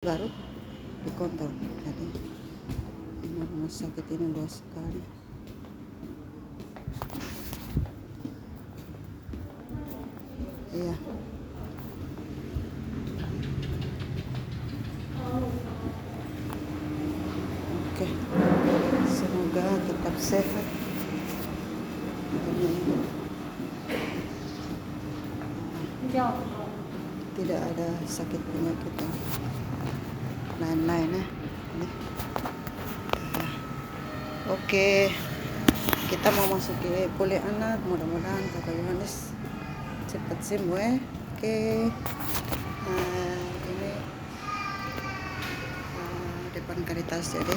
baru dikontrol. Jadi ini rumah sakit ini luas sekali. Iya. Oke, semoga tetap sehat. Tidak ada sakit penyakit yang lain-lain ya. Oke, kita mau masuk ke kuliah anak. Mudah-mudahan Kakak Yohanes cepat sembuh ya. Oke, ini depan Caritas, jadi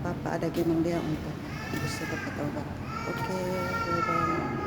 Bapak ada gendong dia untuk bisa dapat obat. Oke, bye-bye.